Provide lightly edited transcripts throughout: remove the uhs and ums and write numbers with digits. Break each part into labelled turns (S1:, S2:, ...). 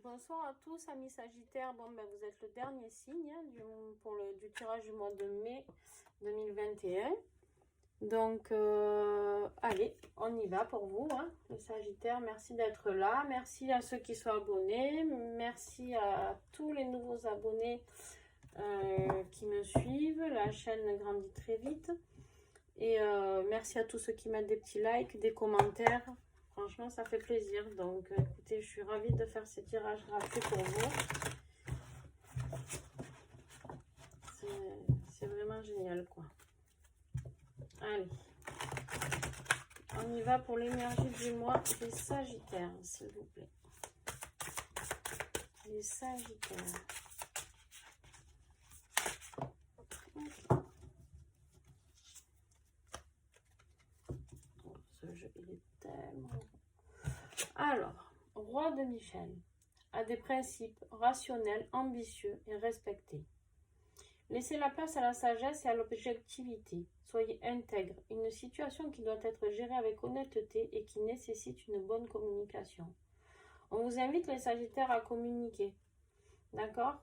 S1: Bonsoir à tous, amis Sagittaires. Bon, ben, vous êtes le dernier signe hein, du tirage du mois de mai 2021. Donc, allez, on y va pour vous, hein, les Sagittaires. Merci d'être là. Merci à ceux qui sont abonnés. Merci à tous les nouveaux abonnés qui me suivent. La chaîne grandit très vite. Et merci à tous ceux qui mettent des petits likes, des commentaires. Franchement, ça fait plaisir. Donc, écoutez, je suis ravie de faire ces tirages gratuits pour vous. C'est vraiment génial, quoi. Allez. On y va pour l'énergie du mois des Sagittaires, s'il vous plaît. Les Sagittaires. Okay. Oh, ce jeu, il est tellement... Alors, roi de Michel a des principes rationnels, ambitieux et respectés. Laissez la place à la sagesse et à l'objectivité. Soyez intègre. Une situation qui doit être gérée avec honnêteté et qui nécessite une bonne communication. On vous invite, les Sagittaires, à communiquer. D'accord?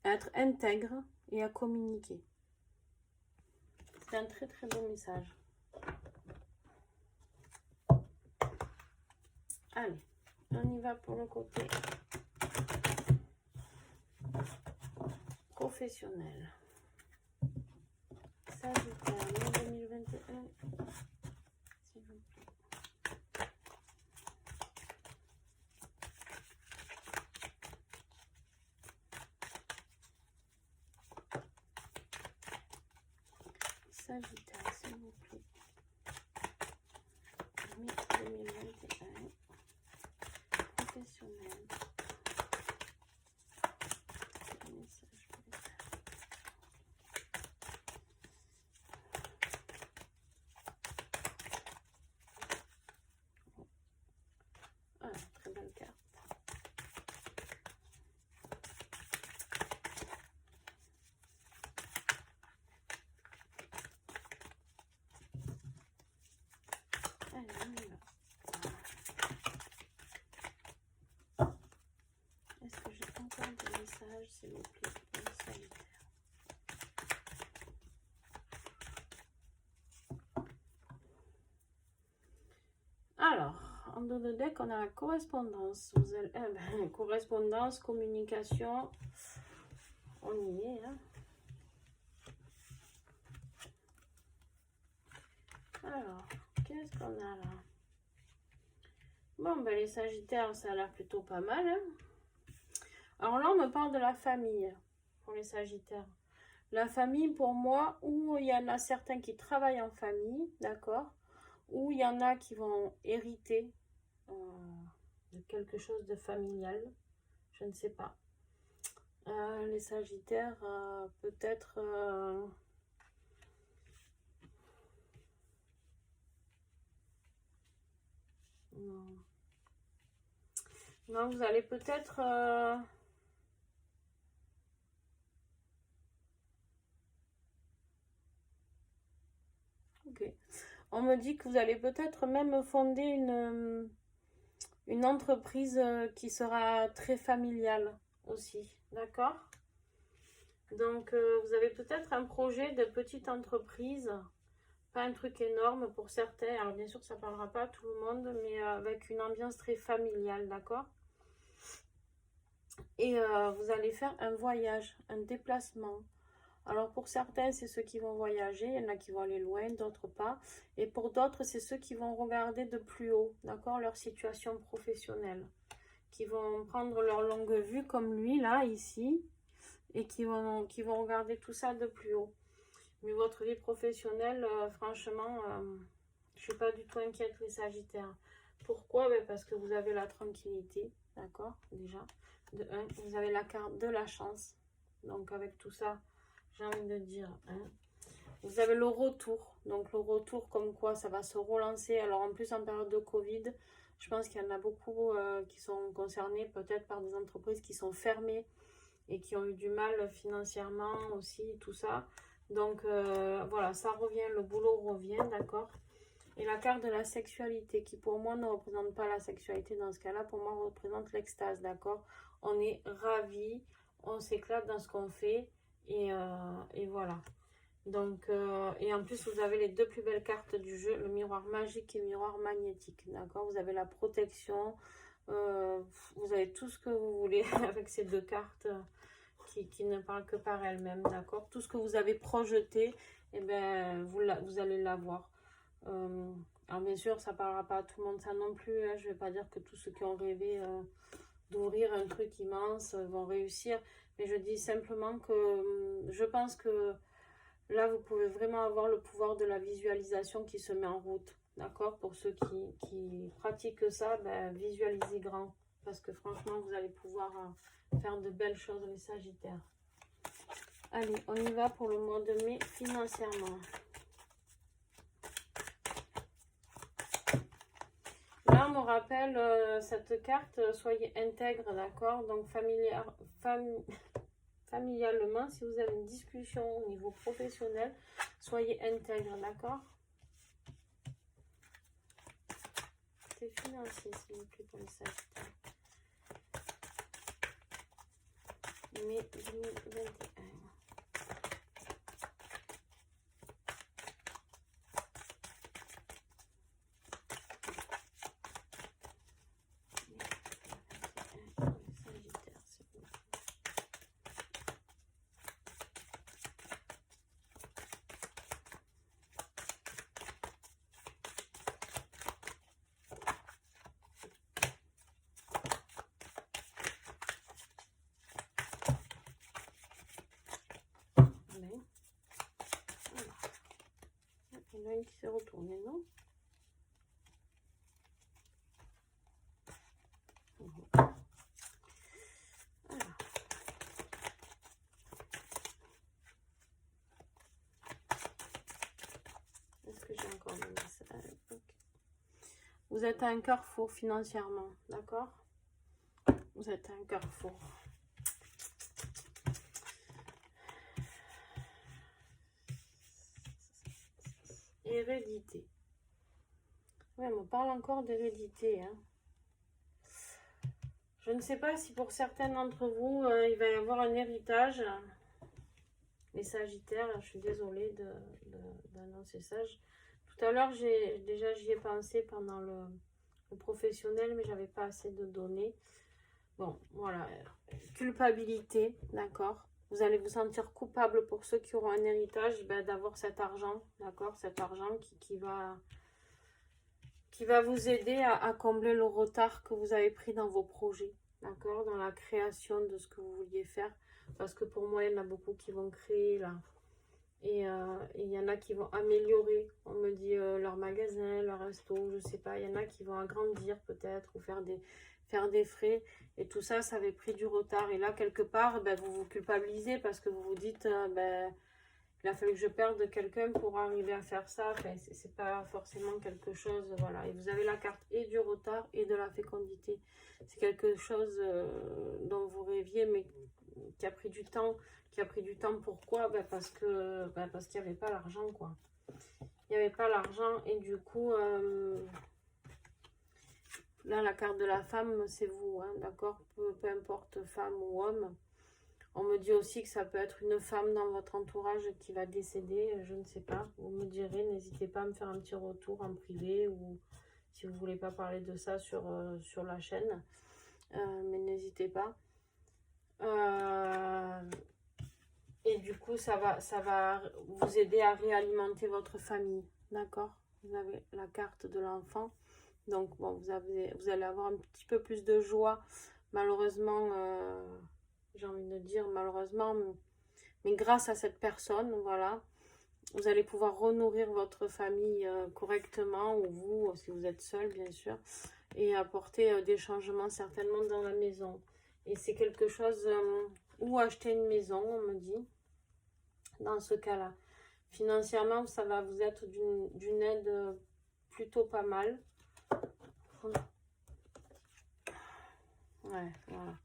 S1: À être intègre et à communiquer. C'est un très très beau message. Allez, on y va pour le côté professionnel. Sagittaire, mai 2021, s'il vous plaît. Sagittaire, s'il vous plaît. Mai 2021, professionnel. Message pour les Ah, très belle carte. Allez, on y va. Est-ce que j'ai encore des messages, s'il vous plaît, pour les Sagittaires? Alors, en dos de deck, on a la correspondance. Vous allez, correspondance, communication. On y est, hein. Alors, qu'est-ce qu'on a là? Bon, ben les Sagittaires, ça a l'air plutôt pas mal, hein. Alors là, on me parle de la famille, pour les Sagittaires. La famille, pour moi, où il y en a certains qui travaillent en famille, d'accord? Où il y en a qui vont hériter de quelque chose de familial. Je ne sais pas. Les Sagittaires, peut-être... non. Non, vous allez peut-être... Ok. On me dit que vous allez peut-être même fonder une entreprise qui sera très familiale aussi. D'accord? Donc, vous avez peut-être un projet de petite entreprise. Pas un truc énorme pour certains. Alors, bien sûr, ça ne parlera pas à tout le monde, mais avec une ambiance très familiale. D'accord? Et vous allez faire un voyage, un déplacement. Alors pour certains, c'est ceux qui vont voyager, il y en a qui vont aller loin, d'autres pas. Et pour d'autres, c'est ceux qui vont regarder de plus haut, d'accord, leur situation professionnelle. Qui vont prendre leur longue vue comme lui, là, ici, et qui vont regarder tout ça de plus haut. Mais votre vie professionnelle, franchement, je suis pas du tout inquiète, les Sagittaires. Pourquoi? Ben parce que vous avez la tranquillité, d'accord, déjà. De un, vous avez la carte de la chance. Donc avec tout ça, j'ai envie de dire, hein. Vous avez le retour. Donc le retour comme quoi ça va se relancer. Alors en plus en période de Covid, je pense qu'il y en a beaucoup qui sont concernés peut-être par des entreprises qui sont fermées et qui ont eu du mal financièrement aussi, tout ça. Donc voilà, ça revient, le boulot revient, d'accord. Et la carte de la sexualité, qui pour moi ne représente pas la sexualité dans ce cas-là, pour moi représente l'extase, d'accord? On est ravis, on s'éclate dans ce qu'on fait, et voilà. Donc, et en plus, vous avez les deux plus belles cartes du jeu, le miroir magique et le miroir magnétique, d'accord? Vous avez la protection, vous avez tout ce que vous voulez avec ces deux cartes qui ne parlent que par elles-mêmes, d'accord? Tout ce que vous avez projeté, eh ben, vous allez l'avoir. Alors bien sûr, ça ne parlera pas à tout le monde ça non plus, hein. Je ne vais pas dire que tous ceux qui ont rêvé d'ouvrir un truc immense vont réussir, mais je dis simplement que je pense que là, vous pouvez vraiment avoir le pouvoir de la visualisation qui se met en route. D'accord? Pour ceux qui pratiquent ça, ben, visualisez grand. Parce que franchement, vous allez pouvoir faire de belles choses, les Sagittaires. Allez, on y va pour le mois de mai financièrement. Là, on me rappelle cette carte, soyez intègre, d'accord? Donc, familialement, si vous avez une discussion au niveau professionnel, soyez intègre, d'accord? C'est financier, s'il vous plaît, pour les Sagittaires. Mai 2021. Il y en a une qui s'est retournée, non? Alors. Est-ce que j'ai encore le message? Okay. Vous êtes à un carrefour financièrement, d'accord? Vous êtes à un carrefour. Hérédité. Ouais, on me parle encore d'hérédité. Hein. Je ne sais pas si pour certains d'entre vous, il va y avoir un héritage. Les Sagittaires, je suis désolée d'annoncer ça. Tout à l'heure, j'y ai pensé pendant le professionnel, mais j'avais pas assez de données. Bon, voilà. Culpabilité, d'accord? Vous allez vous sentir coupable pour ceux qui auront un héritage, ben, d'avoir cet argent, d'accord? Cet argent qui va vous aider à combler le retard que vous avez pris dans vos projets, d'accord? Dans la création de ce que vous vouliez faire. Parce que pour moi, il y en a beaucoup qui vont créer là. Et il y en a qui vont améliorer, on me dit, leur magasin, leur resto, je sais pas. Il y en a qui vont agrandir peut-être ou faire des frais. Et tout ça, ça avait pris du retard. Et là, quelque part, ben, vous vous culpabilisez parce que vous vous dites, ben, il a fallu que je perde quelqu'un pour arriver à faire ça. Enfin, c'est pas forcément quelque chose, voilà. Et vous avez la carte et du retard et de la fécondité. C'est quelque chose dont vous rêviez, mais qui a pris du temps. Pourquoi? Ben parce qu'il n'y avait pas l'argent, quoi. Il n'y avait pas l'argent et du coup, là, la carte de la femme, c'est vous, hein, d'accord? Peu importe femme ou homme. On me dit aussi que ça peut être une femme dans votre entourage qui va décéder, je ne sais pas. Vous me direz, n'hésitez pas à me faire un petit retour en privé ou si vous ne voulez pas parler de ça sur la chaîne. Mais n'hésitez pas. Et du coup, ça va vous aider à réalimenter votre famille, d'accord? Vous avez la carte de l'enfant. Donc, bon, vous allez avoir un petit peu plus de joie. Malheureusement, j'ai envie de dire malheureusement, mais grâce à cette personne, voilà, vous allez pouvoir renourrir votre famille correctement, ou vous, si vous êtes seul, bien sûr, et apporter des changements certainement dans la maison. Et c'est quelque chose, ou acheter une maison, on me dit, dans ce cas-là. Financièrement, ça va vous être d'une aide plutôt pas mal. Ouais, voilà.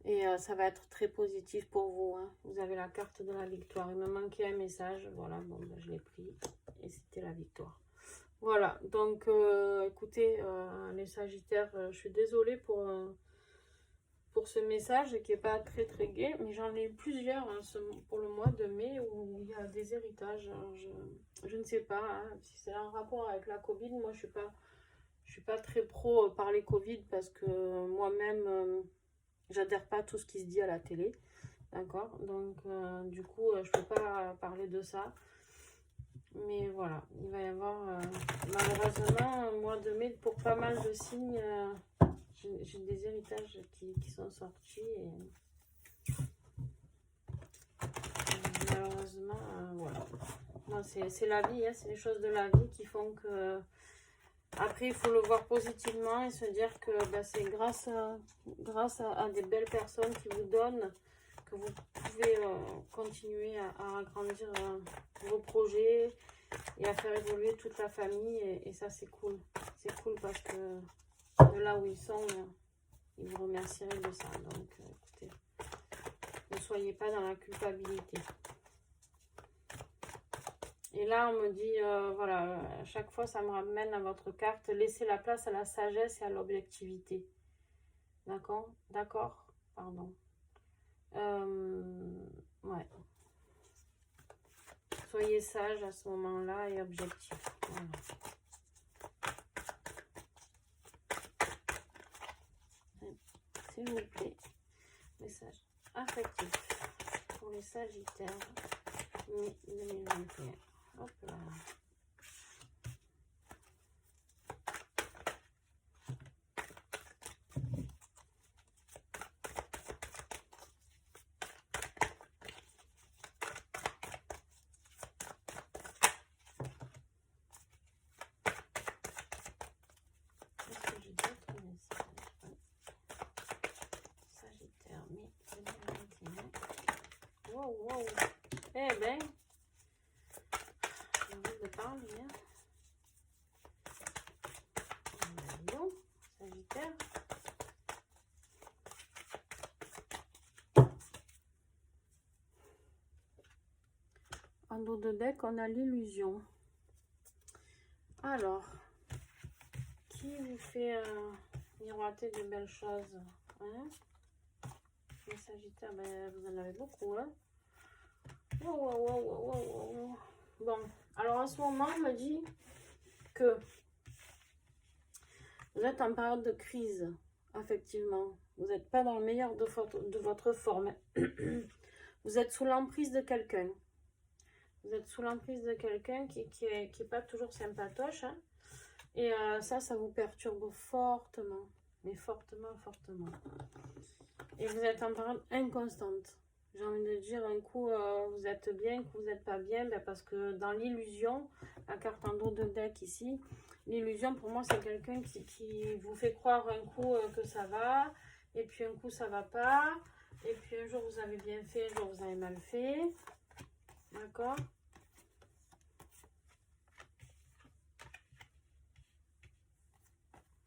S1: Et ça va être très positif pour vous. Hein. Vous avez la carte de la victoire. Il me manquait un message. Voilà, bon, ben, je l'ai pris. Et c'était la victoire. Voilà, donc écoutez, les Sagittaires, je suis désolée pour ce message qui n'est pas très très gai, mais j'en ai eu plusieurs hein, pour le mois de mai où il y a des héritages. Alors, je ne sais pas hein, si c'est un rapport avec la Covid. Moi, je suis pas très pro parler Covid parce que moi-même, j'adhère pas à tout ce qui se dit à la télé. D'accord? Donc, du coup, je peux pas parler de ça. Mais voilà, il va y avoir malheureusement un mois de mai pour pas mal de signes. J'ai des héritages qui sont sortis et malheureusement, voilà. C'est la vie, hein, c'est les choses de la vie qui font que. Après, il faut le voir positivement et se dire que bah, c'est grâce à des belles personnes qui vous donnent que vous pouvez continuer à agrandir vos projets et à faire évoluer toute la famille. Et ça, c'est cool. C'est cool parce que de là où ils sont, ils vous remercieraient de ça. Donc, écoutez, ne soyez pas dans la culpabilité. Et là, on me dit, voilà, à chaque fois, ça me ramène à votre carte. Laissez la place à la sagesse et à l'objectivité. D'accord? D'accord? Pardon. Ouais. Soyez sage à ce moment-là et objectif. Voilà. S'il vous plaît, message affectif pour les Sagittaires, mai 2021. Hop là. Est-ce que j'ai d'autres messages? Sagittaire, mai 2021. Wow, wow. Eh ben, j'ai envie de parler. Hein. Lion, Sagittaire. En dos de deck, on a l'illusion. Alors, qui vous fait miroiter de belles choses hein? Les Sagittaires, ben, vous en avez beaucoup. Hein? Wow. Bon, alors en ce moment, on me dit que vous êtes en période de crise, effectivement. Vous n'êtes pas dans le meilleur de votre forme. Vous êtes sous l'emprise de quelqu'un. Vous êtes sous l'emprise de quelqu'un qui est pas toujours sympatoche. Hein? Et ça vous perturbe fortement. Mais fortement. Et vous êtes en période inconstante. J'ai envie de dire, un coup, vous êtes bien, un coup, vous n'êtes pas bien. Ben parce que dans l'illusion, la carte en dos de deck ici, l'illusion, pour moi, c'est quelqu'un qui vous fait croire un coup que ça va. Et puis un coup, ça va pas. Et puis un jour, vous avez bien fait, un jour, vous avez mal fait. D'accord?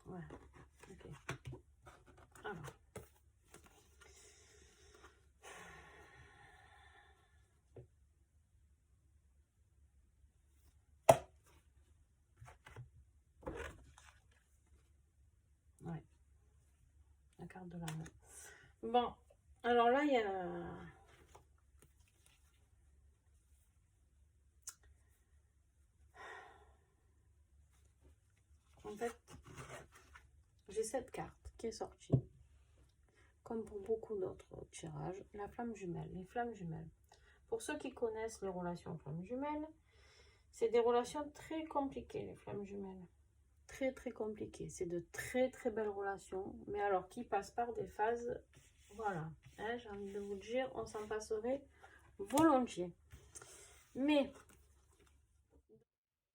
S1: Ouais, ok. Alors. Ouais. La carte de l'amour. Bon, alors là, il y a... En fait, j'ai cette carte qui est sortie. Comme pour beaucoup d'autres tirages, la flamme jumelle, les flammes jumelles. Pour ceux qui connaissent les relations flammes jumelles, c'est des relations très compliquées, les flammes jumelles. Très compliquées. C'est de très belles relations, mais alors qui passent par des phases, voilà. Hein, j'ai envie de vous dire, on s'en passerait volontiers. Mais,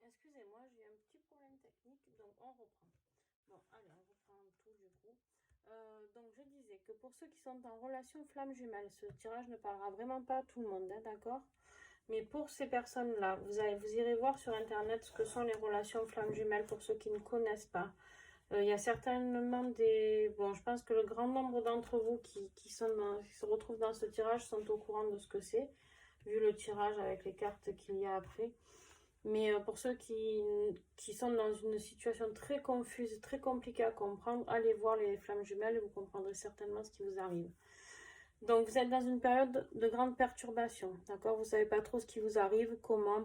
S1: excusez-moi, j'ai un petit problème technique, donc on reprend. Bon, allez, on reprend tout du coup. Donc je disais que pour ceux qui sont en relation flamme jumelle, ce tirage ne parlera vraiment pas à tout le monde, hein, d'accord? Mais pour ces personnes-là, vous irez voir sur internet ce que sont les relations flamme jumelles pour ceux qui ne connaissent pas. Il y a certainement des... Bon, je pense que le grand nombre d'entre vous qui se retrouvent dans ce tirage sont au courant de ce que c'est, vu le tirage avec les cartes qu'il y a après. Mais pour ceux qui sont dans une situation très confuse, très compliquée à comprendre, allez voir les flammes jumelles et vous comprendrez certainement ce qui vous arrive. Donc vous êtes dans une période de grande perturbation, d'accord? Vous ne savez pas trop ce qui vous arrive, comment,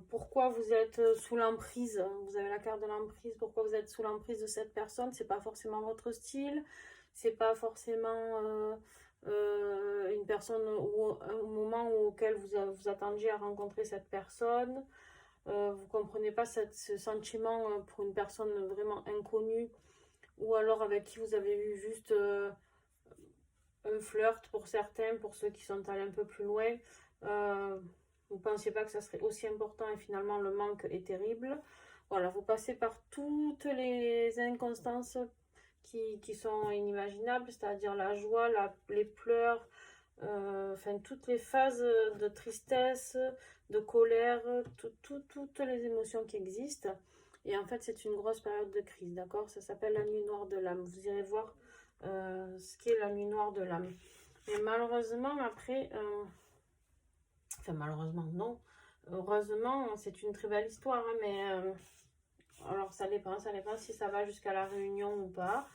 S1: pourquoi vous êtes sous l'emprise. Vous avez la carte de l'emprise, pourquoi vous êtes sous l'emprise de cette personne. C'est pas forcément votre style, c'est pas forcément une personne au moment auquel vous attendiez à rencontrer cette personne. Vous comprenez pas ce sentiment pour une personne vraiment inconnue, ou alors avec qui vous avez eu juste un flirt pour certains, pour ceux qui sont allés un peu plus loin. Vous ne pensiez pas que ça serait aussi important et finalement le manque est terrible. Voilà, vous passez par toutes les inconstances qui sont inimaginables, c'est-à-dire la joie, les pleurs, enfin toutes les phases de tristesse, de colère, toutes les émotions qui existent. Et en fait, c'est une grosse période de crise, d'accord? Ça s'appelle la nuit noire de l'âme. Vous irez voir ce qu'est la nuit noire de l'âme. Mais malheureusement, après, enfin malheureusement, non. Heureusement, c'est une très belle histoire, hein, mais alors ça dépend si ça va jusqu'à la réunion ou pas.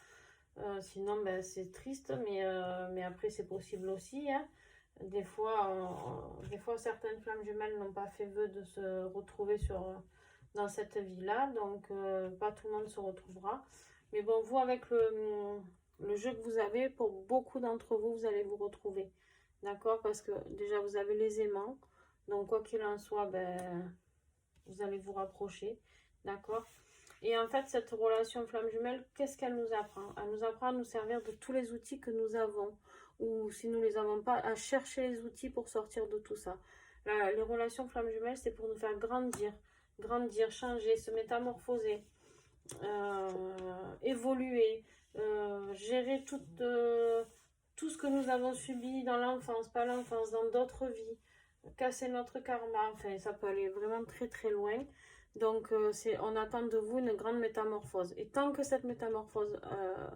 S1: Sinon, ben, c'est triste, mais après, c'est possible aussi. Hein. Des fois, certaines flammes jumelles n'ont pas fait vœu de se retrouver dans cette vie-là, donc pas tout le monde se retrouvera. Mais bon, vous, avec le jeu que vous avez, pour beaucoup d'entre vous, vous allez vous retrouver. D'accord? Parce que déjà, vous avez les aimants. Donc, quoi qu'il en soit, ben, vous allez vous rapprocher. D'accord? Et en fait, cette relation flamme jumelle, qu'est-ce qu'elle nous apprend? Elle nous apprend à nous servir de tous les outils que nous avons. Ou si nous ne les avons pas, à chercher les outils pour sortir de tout ça. Là, les relations flamme jumelle, c'est pour nous faire grandir. Grandir, changer, se métamorphoser. Évoluer. Gérer tout ce que nous avons subi dans l'enfance, pas l'enfance, dans d'autres vies. Casser notre karma. Enfin, ça peut aller vraiment très très loin. Donc, on attend de vous une grande métamorphose. Et tant que cette métamorphose,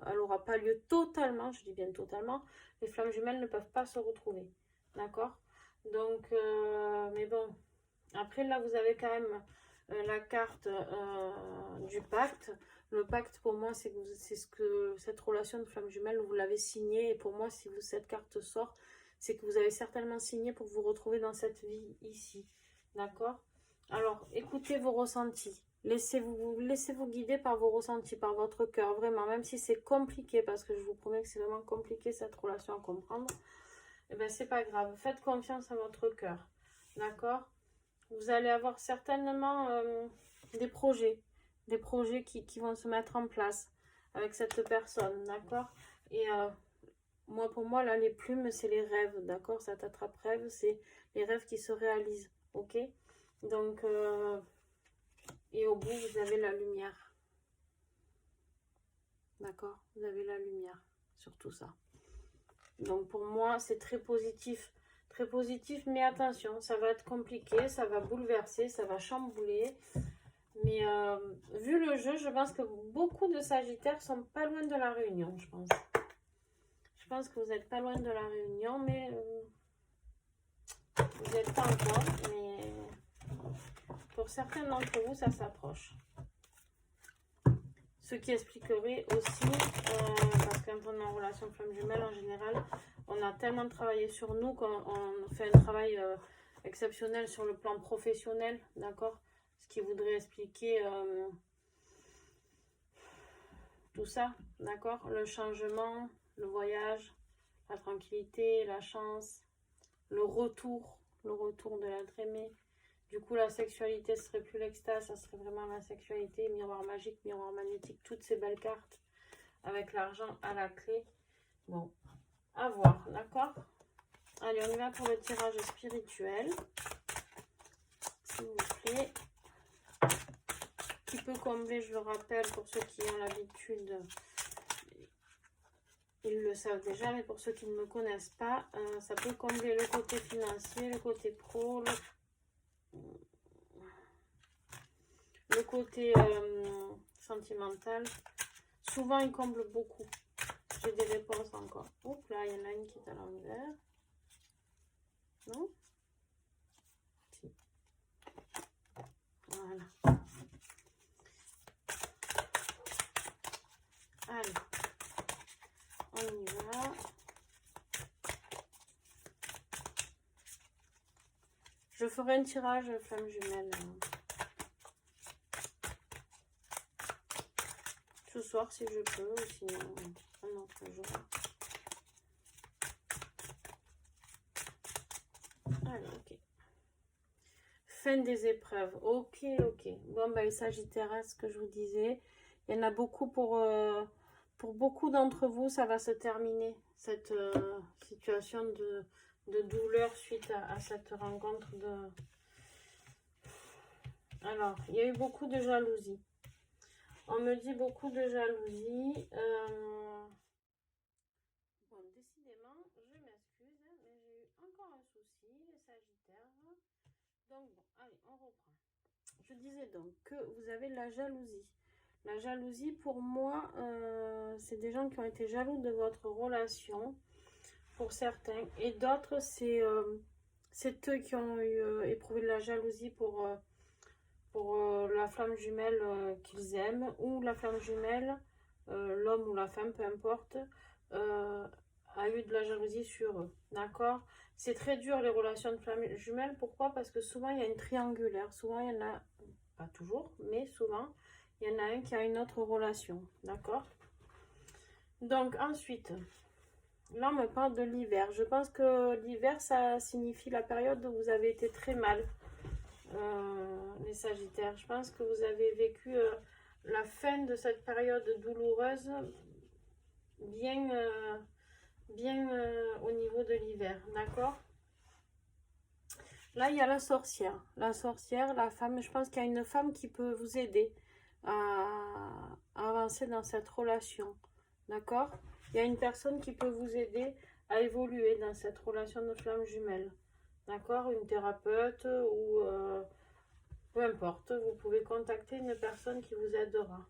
S1: elle n'aura pas lieu totalement, je dis bien totalement, les flammes jumelles ne peuvent pas se retrouver. D'accord? Donc, mais bon, après là, vous avez quand même la carte du pacte. Le pacte, pour moi, c'est ce que cette relation de flamme jumelle, vous l'avez signé. Et pour moi, si cette carte sort, c'est que vous avez certainement signé pour vous retrouver dans cette vie ici. D'accord? Alors, écoutez vos ressentis. Laissez-vous guider par vos ressentis, par votre cœur, vraiment. Même si c'est compliqué, parce que je vous promets que c'est vraiment compliqué cette relation à comprendre, eh bien, c'est pas grave. Faites confiance à votre cœur. D'accord? Vous allez avoir certainement des projets qui vont se mettre en place avec cette personne. D'accord? Et pour moi, là, les plumes, c'est les rêves. D'accord? Cette attrape-rêve, c'est les rêves qui se réalisent. Ok? Donc, et au bout, vous avez la lumière. D'accord? Vous avez la lumière sur tout ça. Donc, pour moi, c'est très positif. Très positif, mais attention, ça va être compliqué, ça va bouleverser, ça va chambouler. Mais vu le jeu, je pense que beaucoup de Sagittaires sont pas loin de la réunion, je pense. Je pense que vous n'êtes pas loin de la réunion, mais vous n'êtes pas encore. Mais pour certains d'entre vous, ça s'approche. Ce qui expliquerait aussi, parce que quand on est en relation flamme jumelle, en général, on a tellement travaillé sur nous qu'on fait un travail exceptionnel sur le plan professionnel, d'accord? Ce qui voudrait expliquer tout ça, d'accord? Le changement, le voyage, la tranquillité, la chance, le retour de l'être aimé. Du coup, la sexualité, ce serait plus l'extase, ça serait vraiment la sexualité, miroir magique, miroir magnétique, toutes ces belles cartes avec l'argent à la clé. Bon, à voir, d'accord? Allez, on y va pour le tirage spirituel, s'il vous plaît. Qui peut combler, je le rappelle, pour ceux qui ont l'habitude, ils le savent déjà, mais pour ceux qui ne me connaissent pas, ça peut combler le côté financier, le côté pro, le côté sentimental. Souvent, il comble beaucoup. J'ai des réponses encore. Oups, là, il y en a une qui est à l'envers. Non? Si. Je ferai un tirage flamme jumelle ce soir si je peux, ou sinon un autre jour. Allez, ok. Fin des épreuves. Ok, ok. Bon, ben, les Sagittaires, ce que je vous disais, il y en a beaucoup pour beaucoup d'entre vous, ça va se terminer, cette situation de douleur suite à cette rencontre de... Alors, il y a eu beaucoup de jalousie. On me dit beaucoup de jalousie. Bon, décidément, je m'excuse, mais j'ai eu encore un souci, les Sagittaires. Donc, bon, allez, on reprend. Je disais donc que vous avez la jalousie. La jalousie, pour moi, c'est des gens qui ont été jaloux de votre relation, pour certains. Et d'autres, c'est eux qui ont éprouvé de la jalousie pour la flamme jumelle qu'ils aiment, ou la flamme jumelle, l'homme ou la femme, peu importe, a eu de la jalousie sur eux. D'accord? C'est très dur les relations de flamme jumelle. Pourquoi? Parce que souvent il y a une triangulaire. Souvent il y en a, pas toujours, mais souvent, il y en a un qui a une autre relation. D'accord? Donc ensuite, là on me parle de l'hiver. Je pense que l'hiver, ça signifie la période où vous avez été très mal. Les Sagittaires, je pense que vous avez vécu la fin de cette période douloureuse bien, au niveau de l'hiver, d'accord? Là, il y a la sorcière, la femme. Je pense qu'il y a une femme qui peut vous aider à avancer dans cette relation, d'accord? Il y a une personne qui peut vous aider à évoluer dans cette relation de flamme jumelle, d'accord? Une thérapeute ou... peu importe, vous pouvez contacter une personne qui vous aidera.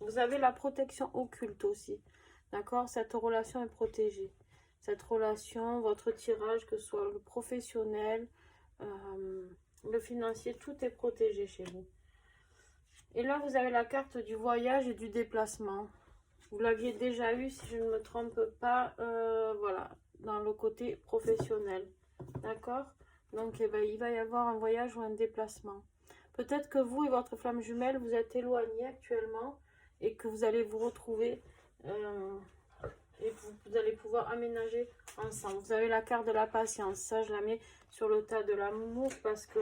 S1: Vous avez la protection occulte aussi. D'accord? Cette relation est protégée. Cette relation, votre tirage, que ce soit le professionnel, le financier, tout est protégé chez vous. Et là, vous avez la carte du voyage et du déplacement. Vous l'aviez déjà eu, si je ne me trompe pas, voilà, dans le côté professionnel. D'accord? Donc, eh ben, il va y avoir un voyage ou un déplacement. Peut-être que vous et votre flamme jumelle, vous êtes éloignés actuellement et que vous allez vous retrouver et vous allez pouvoir aménager ensemble. Vous avez la carte de la patience. Ça, je la mets sur le tas de l'amour parce que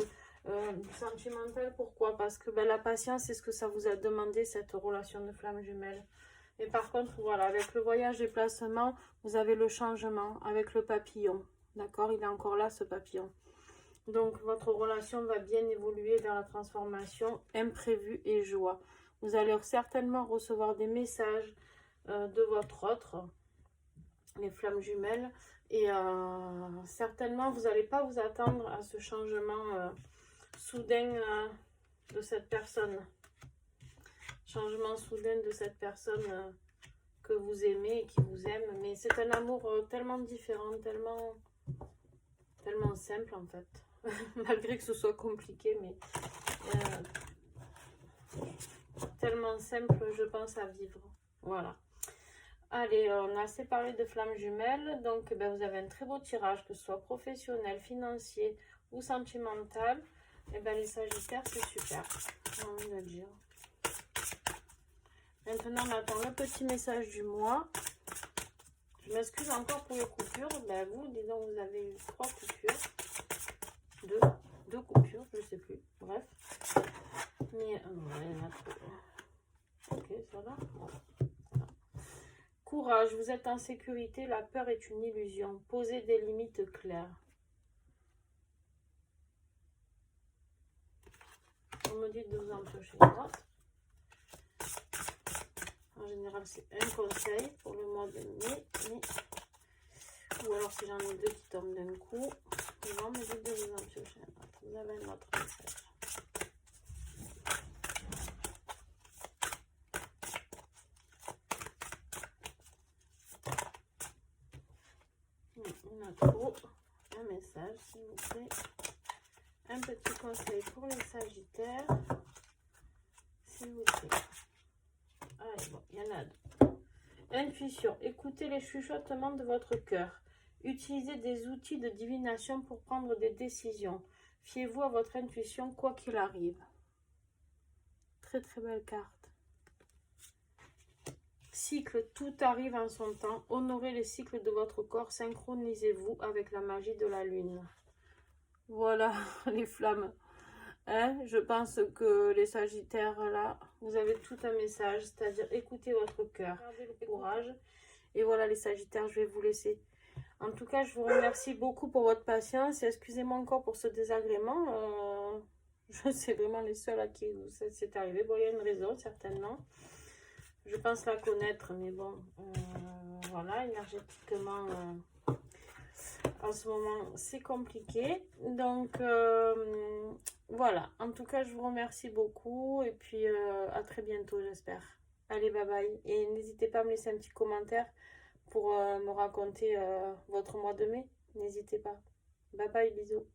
S1: sentimental. Pourquoi? Parce que la patience, c'est ce que ça vous a demandé, cette relation de flamme jumelle. Et par contre, voilà, avec le voyage déplacement, vous avez le changement avec le papillon. D'accord? Il est encore là, ce papillon. Donc, votre relation va bien évoluer vers la transformation, imprévue et joie. Vous allez certainement recevoir des messages de votre autre, les flammes jumelles. Et certainement, vous n'allez pas vous attendre à ce changement soudain de cette personne. Changement soudain de cette personne que vous aimez et qui vous aime. Mais c'est un amour tellement différent, tellement simple en fait. Malgré que ce soit compliqué, mais tellement simple, je pense, à vivre. Voilà. Allez, on a assez parlé de flammes jumelles. Donc, ben, vous avez un très beau tirage, que ce soit professionnel, financier ou sentimental. Et ben, les Sagittaires, c'est super. J'ai envie de le dire. Maintenant, on attend le petit message du mois. Je m'excuse encore pour les coupures. Ben, vous, disons, vous avez eu 3 coupures. 2 coupures, je ne sais plus. Bref. Mais, ok, ça va. Voilà. Courage, vous êtes en sécurité. La peur est une illusion. Posez des limites claires. On me dit de vous en piocher une autre. En général, c'est un conseil pour le mois de mai. Ou alors, si j'en ai 2 qui tombent d'un coup, on me dit de vous en piocher un autre. Vous avez un autre message. On a trop. Un message, s'il vous plaît. Un petit conseil pour les Sagittaires. S'il vous plaît. Allez, bon, il y en a 2. Intuition. Écoutez les chuchotements de votre cœur. Utilisez des outils de divination pour prendre des décisions. Fiez-vous à votre intuition, quoi qu'il arrive. Très très belle carte. Cycle, tout arrive en son temps. Honorez les cycles de votre corps. Synchronisez-vous avec la magie de la lune. Voilà, les flammes. Hein, je pense que les Sagittaires, là, vous avez tout un message. C'est-à-dire, écoutez votre cœur. Gardez le courage. Et voilà, les Sagittaires, je vais vous laisser. En tout cas, je vous remercie beaucoup pour votre patience. Excusez-moi encore pour ce désagrément. Je sais vraiment les seuls à qui c'est arrivé. Bon, il y a une raison, certainement. Je pense la connaître, mais bon, voilà, énergétiquement, en ce moment, c'est compliqué. Donc, voilà. En tout cas, je vous remercie beaucoup. Et puis, à très bientôt, j'espère. Allez, bye bye. Et n'hésitez pas à me laisser un petit commentaire pour me raconter votre mois de mai. N'hésitez pas. Bye bye, bisous.